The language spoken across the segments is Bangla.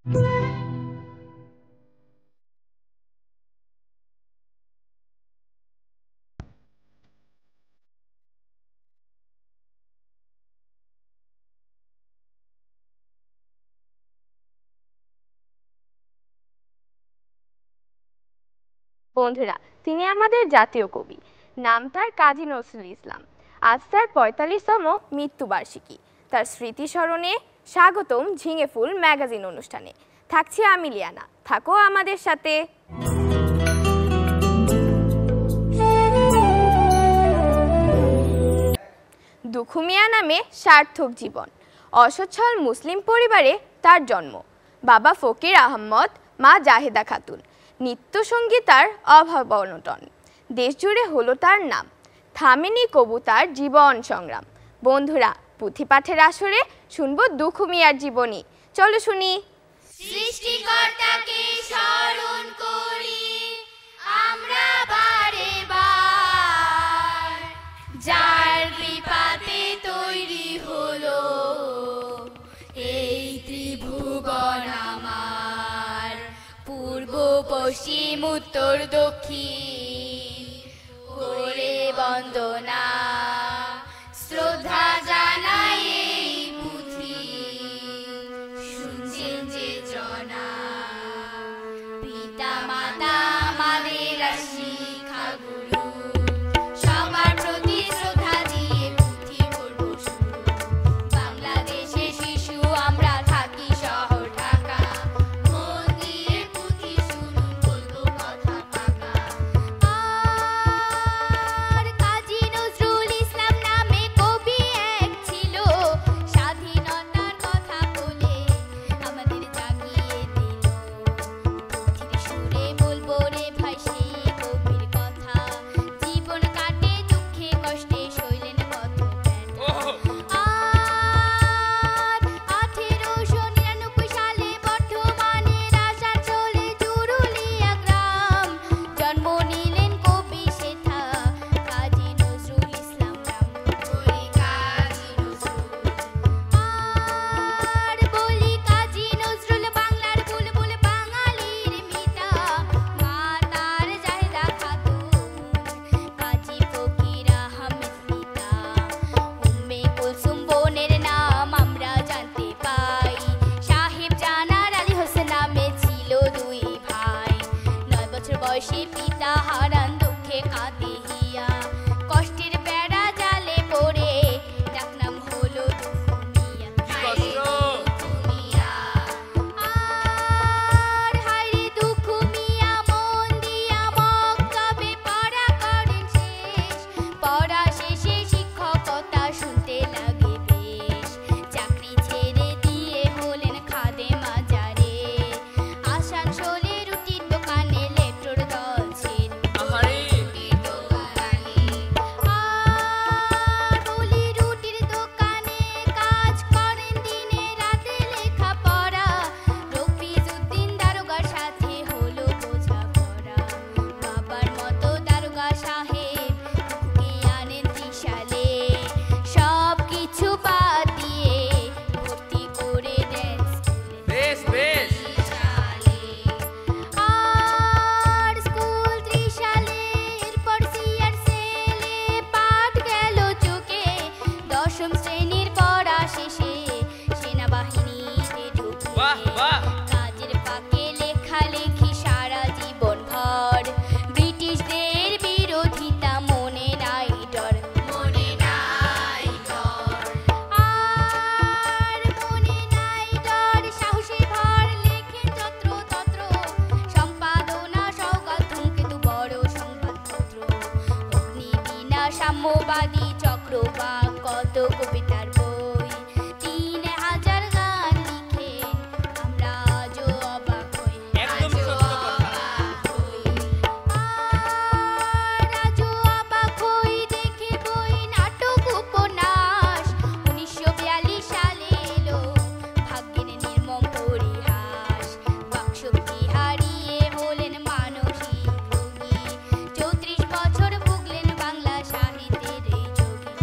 বন্ধুরা, তিনি আমাদের জাতীয় কবি, নাম তার কাজী নজরুল ইসলাম। আজ তার ৪৫তম মৃত্যুবার্ষিকী। তার স্মৃতি স্মরণে স্বাগতম ঝিঙে ফুল ম্যাগাজিন অনুষ্ঠানে। থাকছি আমি লিয়ানা, থাকো আমাদের সাথে। দুখু মিয়া নামে সার্থক জীবন। অসচ্ছল মুসলিম পরিবারে তার জন্ম। বাবা ফকির আহমদ, মা জাহেদা খাতুন। নৃত্যসঙ্গীতার অভাব অনটন, দেশ জুড়ে হলো তার নাম। থামেনি কবু তার জীবন সংগ্রাম। বন্ধুরা, পুঁথিপাঠের আসরে শুনবো দুখু মিয়ার জীবনী। চলো শুনি। সৃষ্টিকর্তাকে স্মরণ করি আমরা বারে বার, যার কৃপাতে তৈরি হলো এই ত্রিভুবন আমার। পূর্ব পশ্চিম উত্তর দক্ষিণ করে বন্দনা, শ্রদ্ধা জানাই এই পুঁথি শুনছেন যে জনা। পিতা মাতা আমাদের শিক্ষাগুরু, সবার প্রতি শ্রদ্ধা দিয়ে পুঁথি পড়বো শুরু। বাংলাদেশের শিশু আমরা থাকি শহর ঢাকা, মন দিয়ে পুঁথি শুনুন বলবো কথা পাকা। আর কাজী নজরুল ইসলাম নামে কবি এক ছিল, স্বাধীনতার কথা বলে আমাদের জাগিয়ে দিল। পুঁথির সুরে বলবো রে ভাই সেই কবির কথা, জীবন কাটে দুঃখে কষ্টে সইলেন কত ব্যথা। আর 1899 সালে বর্ধমানের আসানসোলে চুরুলিয়া গ্রাম, জন্ম নিলেন কবি সেথা কাজী নজরুল ইসলাম নাম। বলি কাজী নজরুল, আর বলি কাজী নজরুল বাংলার বুলবুল, বাঙালির মিতা। মা তার জাহেদা খাতুন, কাজী ফকির আহমেদ পিতা। উম্মে কুলসুম বোনের নাম আমরা জানতে পাই, সাহেব জানার আলী হোসেন নামে ছিল দুই ভাই। 9 বছর বয়সে পিতা হারান দুঃখে কাঁদে হিয়া, কষ্টের বেড়া জালে পড়ে ডাকনাম হলো দুখু মিয়া। দুখু মিয়া, আর হায়রে দুখু মিয়া মন দিয়া মক্তবে পড়া করেন শেষ। পড়া শেষে শিক্ষকতা শুনতে লাগে বেশ, চাকরি ছেড়ে দিয়ে হলেন খাদেম মাজারে। আসানসোলে রুটির দোকানে লেট্রোর দল ছেড়ে রুটির দোকানে, আর বলি রুটির দোকানে কাজ করেন দিনে রাতে লেখাপড়া। রফিজউদ্দিন দারোগার সাথে হলো বোঝাপড়া। বাবার মতো দারোগা সাহেব দুখুকে আনেন ত্রিশালে, সব কিছু বাদ দিয়ে ভর্তি করে দেন স্কুলে ত্রিশালে। আর স্কুল ত্রিশালে, এরপর সিআর সেলে পাঠ গেল চোখে। 10ম শ্রেণীর পড়া শেষে সেনাবাহিনীতে ঢুকে, কাজের ফাঁকে লেখালেখি সারা জীবন ভর। ব্রিটিশদের বিরোধিতা মনে নাই ডর, মনে নাই ডর। আর মনে নাই ডর, সাহসে ভর লেখেন যত্র তত্র। সম্পাদনা সওগাত ধূমকেতু বড় সংবাদপত্র। অগ্নিবীণা সাম্যবাদী চক্রবাক কত কবিতার বই। 3000 গান লিখেন আমরা আজও অবাক হই, আজও অবাক হই। আর আজও অবাক হই দেখে বই, নাটক, উপন্যাস। 1942 সালে এলো ভাগ্যের নির্মম পরিহাস। বাকশক্তি হারিয়ে হলেন মানসিক রোগী। 34 বছর ভুগলেন বাংলা সাহিত্যের এই যোগী।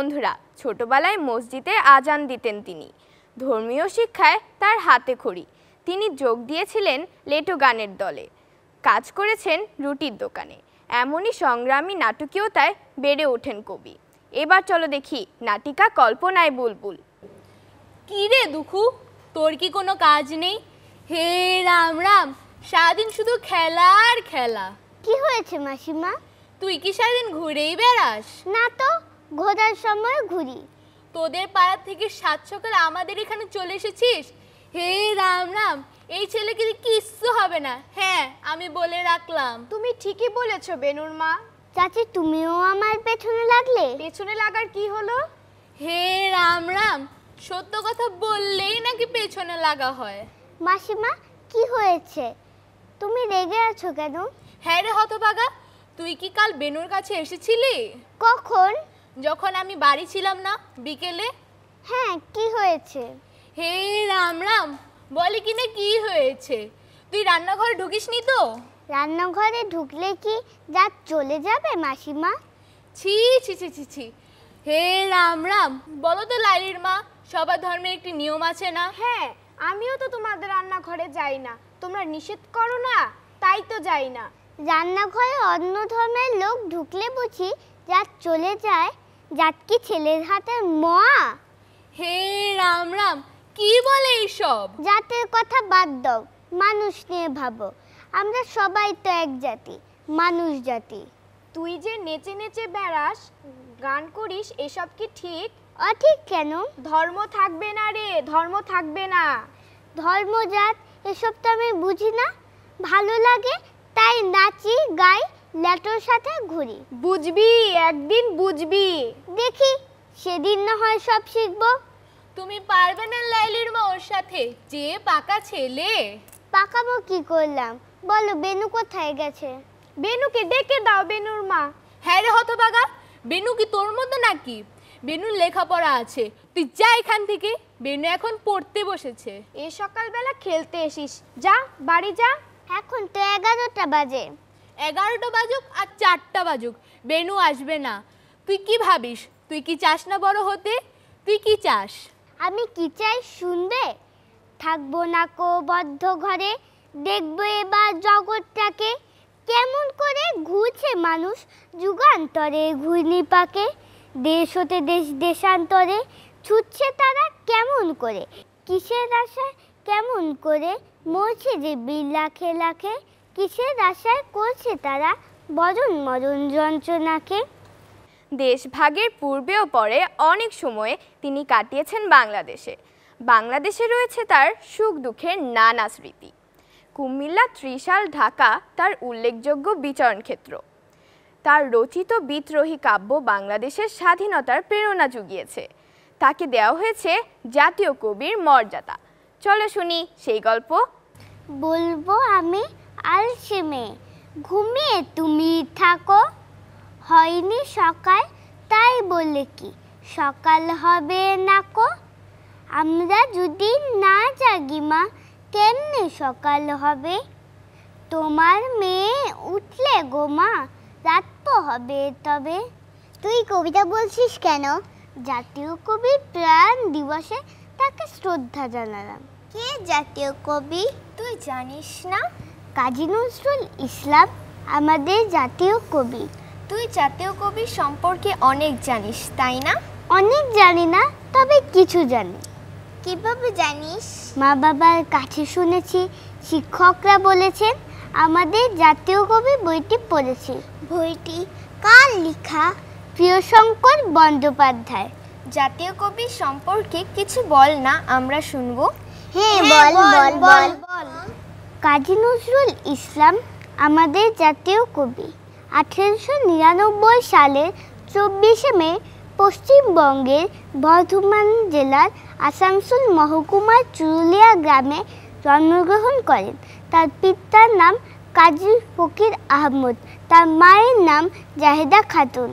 বন্ধুরা, ছোটবেলায় মসজিদে আজান দিতেন তিনি। ধর্মীয় শিক্ষায় তার হাতে খড়ি। তিনি যোগ দিয়েছিলেন লেটো গানের দলে, কাজ করেছেন রুটির দোকানে। এমনই সংগ্রামী নাটকীয়তায় বেড়ে ওঠেন কবি। এবার চলো দেখি নাটিকা কল্পনায় বুলবুল। কি রে দুখু, তোর কি কোনো কাজ নেই? হে রাম রাম, সারাদিন শুধু খেলা আর খেলা। কি হয়েছে মাসিমা? তুই কি সারাদিন ঘুরেই বেড়াস? না তো, ঘোরার সময় ঘুরি। তোদের পাড়া থেকে সাত সকাল আমাদের এখানে চলে এসেছিস? হে রাম রাম, এই ছেলেকে কিচ্ছু হবে না। হ্যাঁ, আমি বলে রাখলাম। তুমি ঠিকই বলেছো বেনুর মা। চাচি, তুমিও আমার পেছনে লাগলে? পেছনে লাগার কি হলো? হে রাম রাম, সত্য কথা বললেই নাকি পেছনে লাগা হয়? মাসিমা, কি হয়েছে? তুমি রেগে আছো কেন? হ্যাঁ রে হতভাগা, তুই কি কাল বেনুর কাছে এসেছিলি? কখন? যখন আমি বাড়ি ছিলাম না, বিকেলে। হ্যাঁ, কি হয়েছে? হে রাম রাম, বলি কি না কি হয়েছে? তুই রান্নাঘরে ঢুকিসনি তো? রান্নাঘরে ঢুকলে কি রাত চলে যাবে মাসিমা? ছি ছি ছি ছি ছি। হে রাম রাম, বলো তো লাইলির মা, সবার ধর্মের একটি নিয়ম আছে না? হ্যাঁ, আমিও তো তোমাদের রান্নাঘরে যাই না। তোমরা নিষেধ করো না, তাই তো যাই না। রান্নাঘরে অন্য ধর্মের লোক ঢুকলে বুঝি রাত চলে যায়? রাত কি ছেলের হাতের মোয়া? হে রাম রাম, কি বলে এইসব? জাতের কথা বাদ দাও, মানুষ নিয়ে ভাবো। আমরা সবাই তো এক জাতি, মানুষ জাতি। তুই যে নেচে নেচে বেড়াস, গান করিস, এসব কি ঠিক? অঠিক কেন? ধর্ম থাকবে না রে, ধর্ম থাকবে না। ধর্ম জাত এসব তো আমি বুঝি না। ভালো লাগে তাই নাচি, গাই, ল্যাটোর সাথে ঘুরি। বুঝবি, একদিন বুঝবি। দেখি সেদিন না হয় সব শিখবো। তুমি পারবে না লাইলির মা ওর সাথে? যে পাকা ছেলে। পাকাবো কি করলাম? বলো, বেনু কোথায় গেছে? বেনুকে ডেকে দাও বেনুর মা। হ্যাঁ রে হতভাগা, বেনু কি তোর মতো নাকি? বেনুর লেখাপড়া আছে, তুই যা এখান থেকে। বেনু এখন পড়তে বসেছে। এই সকালবেলা খেলতে এসিস, যা বাড়ি যা। এখন তো 11টা বাজে। 11টা বাজুক আর 4টা বাজুক, বেনু আসবে না। তুই কি ভাবিস? তুই কি চাস না বড় হতে? তুই কি চাস? আমি কি চাই শুনবে? থাকবো না কো বদ্ধ ঘরে, দেখবো এবার জগৎটাকে। কেমন করে ঘুরছে মানুষ যুগান্তরে ঘূর্ণি পাকে। দেশ হতে দেশ দেশান্তরে ছুটছে তারা কেমন করে। কিসের আশায় কেমন করে মরছে যে বীর লাখে লাখে। কিসের আশায় করছে তারা বদন মরণ যন্ত্রণাকে। দেশভাগের পূর্বে ও পরে অনেক সময়ে তিনি কাটিয়েছেন বাংলাদেশে। বাংলাদেশে রয়েছে তার সুখ দুঃখের নানা স্মৃতি। কুমিল্লা, ত্রিশাল, ঢাকা তার উল্লেখযোগ্য বিচরণ ক্ষেত্র। তার রচিত বিদ্রোহী কাব্য বাংলাদেশের স্বাধীনতার প্রেরণা জুগিয়েছে। তাকে দেওয়া হয়েছে জাতীয় কবির মর্যাদা। চলো শুনি সেই গল্প। বলবো আমি আলসে মেয়ে, ঘুমিয়ে তুমি থাকো। হয়নি সকাল, তাই বলে কি সকাল হবে না কো। আমরা যদি না জাগি মা, কেমনে সকাল হবে। তোমার মেয়ে উঠলে গো মা, রাত তো হবে তবে। তুই কবিতা বলছিস কেন? জাতীয় কবি প্রাণ দিবসে তাকে শ্রদ্ধা জানালাম। কে জাতীয় কবি তুই জানিস না? কাজী নজরুল ইসলাম আমাদের জাতীয় কবি। তুই জাতীয় কবি সম্পর্কে অনেক জানিস, তাই না? অনেক জানি না, তবে কিছু জানি। কিভাবে জানিস? মা বাবার কাছে শুনেছি, শিক্ষকরা বলেছেন, আমাদের জাতীয় কবি বইটি পড়েছি। বইটি কার লেখা? প্রিয়শঙ্কর বন্দ্যোপাধ্যায়। জাতীয় কবি সম্পর্কে কিছু বল না, আমরা শুনবো। হ্যাঁ, বল। কাজী নজরুল ইসলাম আমাদের জাতীয় কবি। 1899 সালের 24শে মে পশ্চিমবঙ্গের বর্ধমান জেলার আসানসোল মহকুমার চুরুলিয়া গ্রামে জন্মগ্রহণ করেন। তার পিতার নাম কাজী ফকির আহমদ, তার মায়ের নাম জাহেদা খাতুন।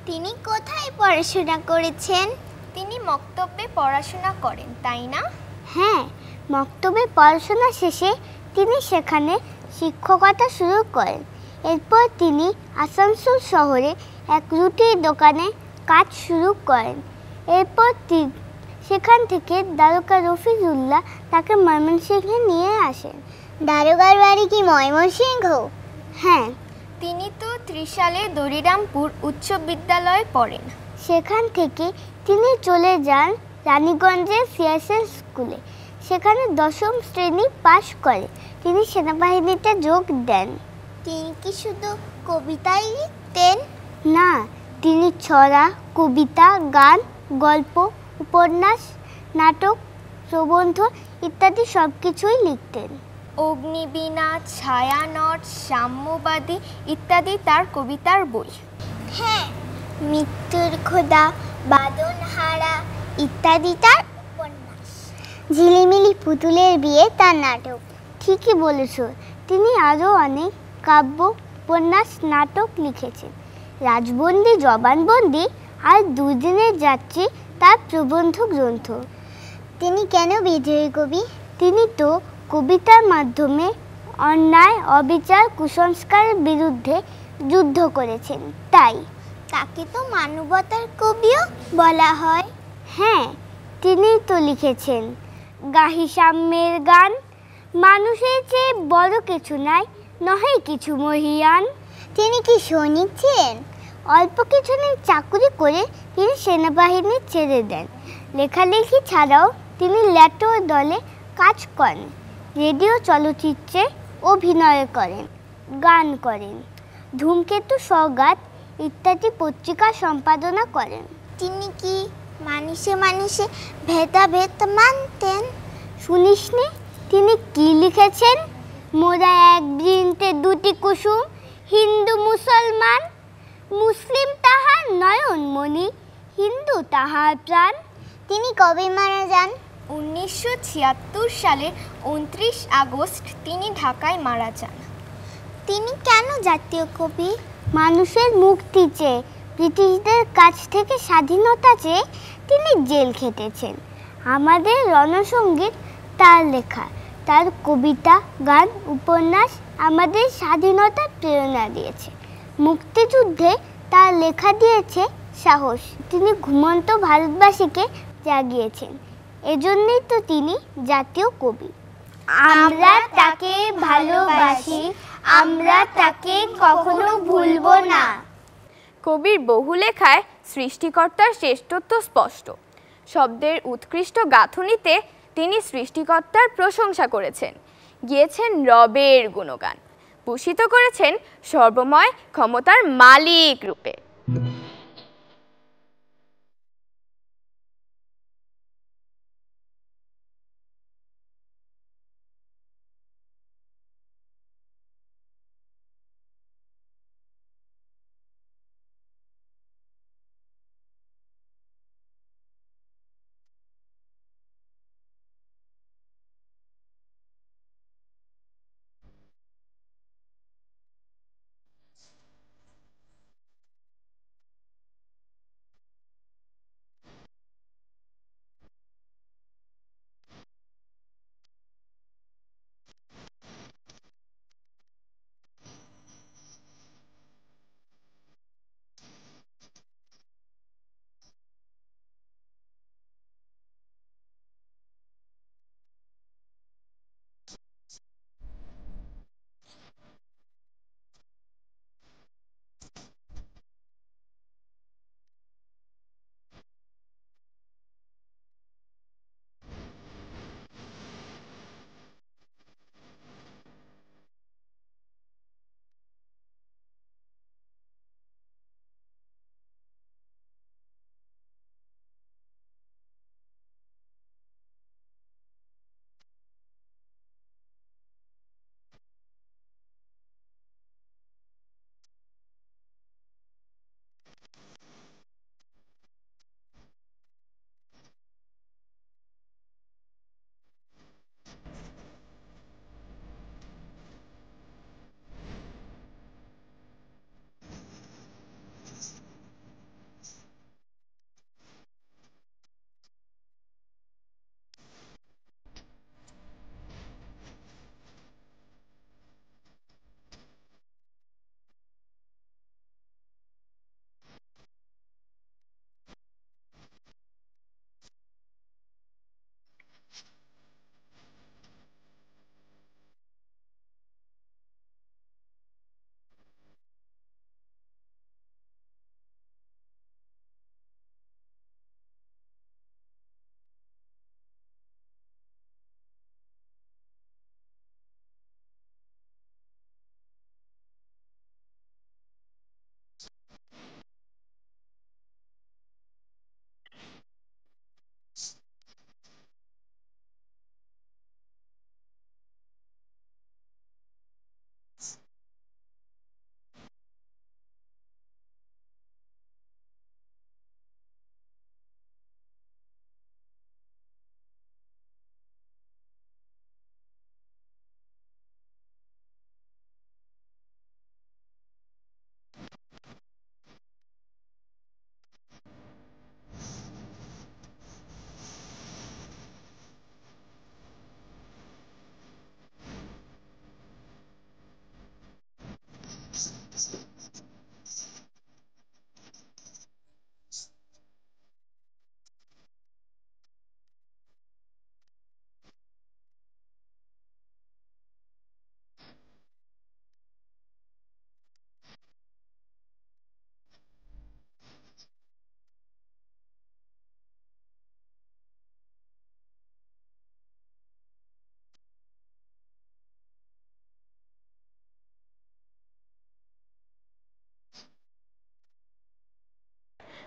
তিনি কোথায় পড়াশোনা করেছেন? তিনি মক্তব্যে পড়াশোনা করেন, তাই না? হ্যাঁ, মক্তবে পড়াশোনা শেষে তিনি সেখানে শিক্ষকতা শুরু করেন। এরপর তিনি আসানসোল শহরে এক রুটির দোকানে কাজ শুরু করেন। এরপর সেখান থেকে দারোগা রফিজুল্লাহ তাকে ময়মনসিংহে নিয়ে আসেন। দারোগার বাড়ি কি ময়মনসিংহ? হ্যাঁ, তিনি তো ত্রিশালে দরিরামপুর উচ্চ বিদ্যালয়ে পড়েন। সেখান থেকে তিনি চলে যান রানীগঞ্জের সিএসএস স্কুলে। সেখানে 10ম শ্রেণী পাশ করে তিনি সেনাবাহিনীতে যোগ দেন। তিনি কি শুধু কবিতাই লিখতেন? না, তিনি ছড়া, কবিতা, গান, গল্প, উপন্যাস, নাটক, প্রবন্ধ ইত্যাদি সব কিছুই লিখতেন। অগ্নিবীণা, ছায়ানট, সাম্যবাদী ইত্যাদি তার কবিতার বই। হ্যাঁ, মৃত্যুর খোদা, বাদনহারা ইত্যাদি তার উপন্যাস। ঝিলিমিলি পুতুলের বিয়ে তার নাটক। ঠিকই বলেছ, তিনি আরও অনেক কাব্য, উপন্যাস, নাটক লিখেছেন। রাজবন্দি, জবানবন্দি আর দুদিনের যাত্রী তার প্রবন্ধ গ্রন্থ। তিনি কেন বিজয়ী কবি? তিনি তো কবিতার মাধ্যমে অন্যায়, অবিচার, কুসংস্কারের বিরুদ্ধে যুদ্ধ করেছেন, তাই। তাকে তো মানবতার কবিও বলা হয়। হ্যাঁ, তিনিই তো লিখেছেন গাহি সাম্যের গান, মানুষের চেয়ে বড় কিছু নাই, নহে কিছু মহিয়ান। তিনি কি সৈনিক ছিলেন? অল্প কিছুদিন চাকুরি করে তিনি সেনাবাহিনী ছেড়ে দেন। লেখালেখি ছাড়াও তিনি ল্যাটো দলে কাজ করেন, রেডিও চলচ্চিত্রে অভিনয় করেন, গান করেন, ধূমকেতু, সওগাত ইত্যাদি পত্রিকা সম্পাদনা করেন। তিনি কি মানুষে মানুষে ভেদাভেদ মানতেন? শুনিসনি তিনি কি লিখেছেন? মোরা এক বৃন্তে দুটি কুসুম, হিন্দু মুসলমান, মুসলিম তাহার নয়নমণি, হিন্দু তাহার প্রাণ। তিনি কবে মারা যান? 1976 সালের 29 আগস্ট তিনি ঢাকায় মারা যান। তিনি কেন জাতীয় কবি? মানুষের মুক্তি চেয়ে, ব্রিটিশদের কাছ থেকে স্বাধীনতা চেয়ে তিনি জেল খেটেছেন। আমাদের রণসঙ্গীত তার লেখা, তার কবিতা, গান, উপন্যাস আমাদের স্বাধীনতার প্রেরণা দিয়েছে। মুক্তিযুদ্ধে তার লেখা দিয়েছে সাহস। তিনি ঘুমন্ত ভারতবাসীকে জাগিয়েছেন। এজন্যই তো তিনি জাতীয় কবি। আমরা তাকে ভালোবাসি, আমরা তাকে কখনো ভুলবো না। কবির বহু লেখায় সৃষ্টিকর্তার শ্রেষ্ঠত্ব স্পষ্ট। শব্দের উৎকৃষ্ট গাঁথুনিতে তিনি সৃষ্টিকর্তার প্রশংসা করেছেন, গিয়েছেন রবের গুণগান, ভূষিত করেছেন সর্বময় ক্ষমতার মালিক রূপে।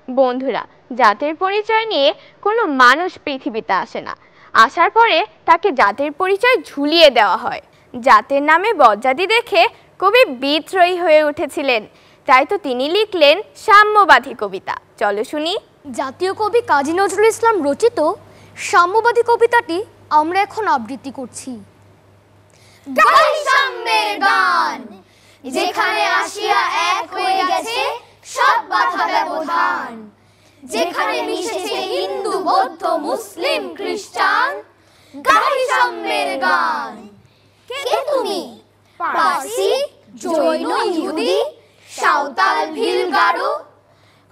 বন্ধুরা, জাতের পরিচয় নিয়ে কোনো মানুষ পৃথিবীতে আসে না, আসার পরে তাকে জাতের পরিচয় ঝুলিয়ে দেওয়া হয়। জাতের নামে বজ্জাতি দেখে কবি বিদ্রোহী হয়ে উঠেছিলেন, তাই তো তিনি লিখলেন সাম্যবাদী কবিতা। চলো শুনি। জাতীয় কবি কাজী নজরুল ইসলাম রচিত সাম্যবাদী কবিতাটি আমরা এখন আবৃত্তি করছি। গাই সাম্যের গান, যেখানে আসিয়া এক হয়ে গেছে সব বাধা ব্যবধান, যেখানে মিশেছে হিন্দু বৌদ্ধ মুসলিম খ্রিস্টান। গাই সাম্যের গান। কে তুমি? পারসি, জৈন, ইহুদি, সাঁওতাল, ভিল, গারো,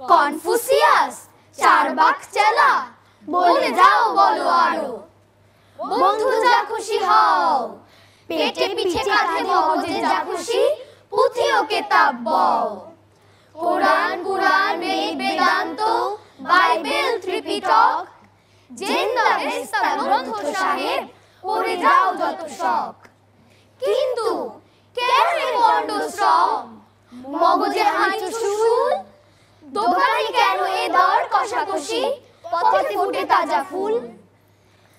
কনফুসিয়াস, চারবাক চেলা, বলে যাও বলো আরো। বন্ধু যা খুশি হও, পেটে পিঠে কাঁধে মগজে যা খুশি, পুঁথি ও কেতাব বও। কোরআন, কুরআন, বেদ, বেদান্ত, বাইবেল, ত্রিপিটক, জেন্দা বেস্তা গ্রন্থ সাহেব, পড়ে যাও যত শখ। কিন্তু কেন এ বন্ড শ্রম, মগজে হাঁচু শুল, দোকানে কেন এ দর কষাকষি, পথে ফুটে তাজা ফুল।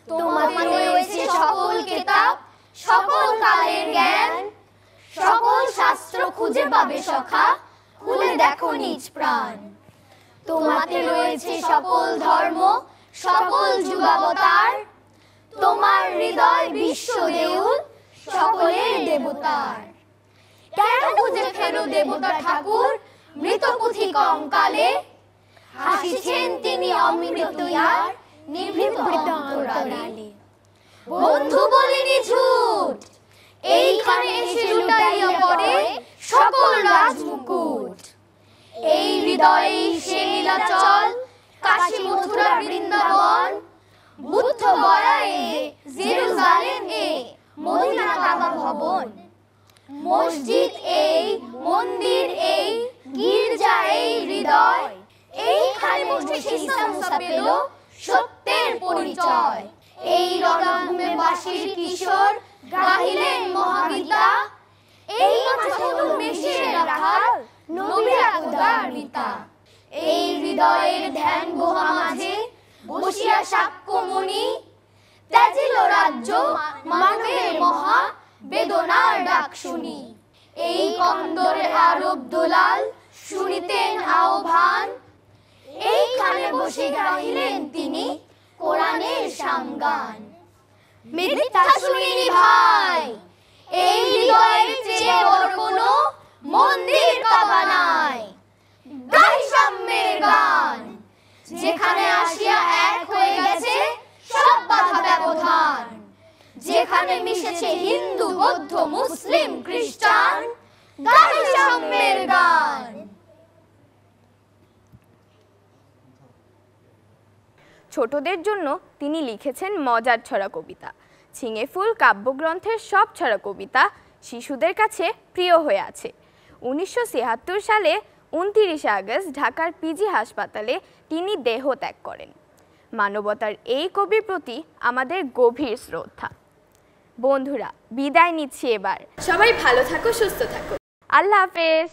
তোমাদের রয়েছে সকল কেতাব, সকল কালের জ্ঞান, সকল শাস্ত্র খুঁজে পাবে সখা, খুলে দেখো নিজ প্রাণ। তোমাতে রয়েছে সকল ধর্ম, সকল যুগাবতার, তোমার হৃদয় বিশ্ব দেউল, সকলের দেবতার। কেন খুঁজে ফেরো দেবতা ঠাকুর, মৃত পুঁথি কঙ্কালে, হাসিছেন তিনি অমৃত ইয়ার, নিভৃত অন্তরালে। বন্ধু বলিনি ঝুট, এইখানে এসে লুটাইয়া পড়ে সকল রাজমুকুট। এই হৃদয়ে সে নীলাচল, কাশী মথুরা বৃন্দাবন, বুদ্ধ গয়া এ, জেরুজালেম এ, মদিনা কাবা ভবন। মসজিদ এই, মন্দির এই, গির্জা এই হৃদয়, এইখানে বসে ঈসা মুসা পেল সত্যের পরিচয়। এই রণভূমে বাসীর কিশোর গাহিলেন মহাগীতা, এই মাঝে হলো মেশিয়ে রাখাল নবীরা খোদার পিতা। এই হৃদয়ের ধ্যান গুহা মাঝে বসিয়া সাক্ষ্যমণি, ত্যাজিল রাজ্য মানবের মহা বেদনার ডাক শুনি। এই কন্দরে আরব দুলাল শুনিতেন আহ্বান, এইখানে বসে গাইলেন তিনি কোরআনের সামগান। মিথ্যা শুনিনি ভাই, এই হৃদয়ের চেয়ে বড় কোনো মন্দির কাবা নাই। গাই সাম্যের গান, যেখানে আসিয়া এক হয়ে গেছে সব বাধা ব্যবধান, যেখানে মিশেছে হিন্দু বৌদ্ধ মুসলিম খ্রিস্টান। গাই সাম্যের গান। ছোটদের জন্য তিনি লিখেছেন মজার ছড়া কবিতা। ছিঙে ফুল কাব্যগ্রন্থের সব ছড়া কবিতা শিশুদের কাছে প্রিয় হয়ে আছে। 1976 সালে 29 আগস্ট ঢাকার পিজি হাসপাতালে তিনি দেহ ত্যাগ করেন। মানবতার এই কবির প্রতি আমাদের গভীর শ্রদ্ধা। বন্ধুরা, বিদায় নিচ্ছি এবার। সবাই ভালো থাকো, সুস্থ থাকো। আল্লাহ হাফেজ।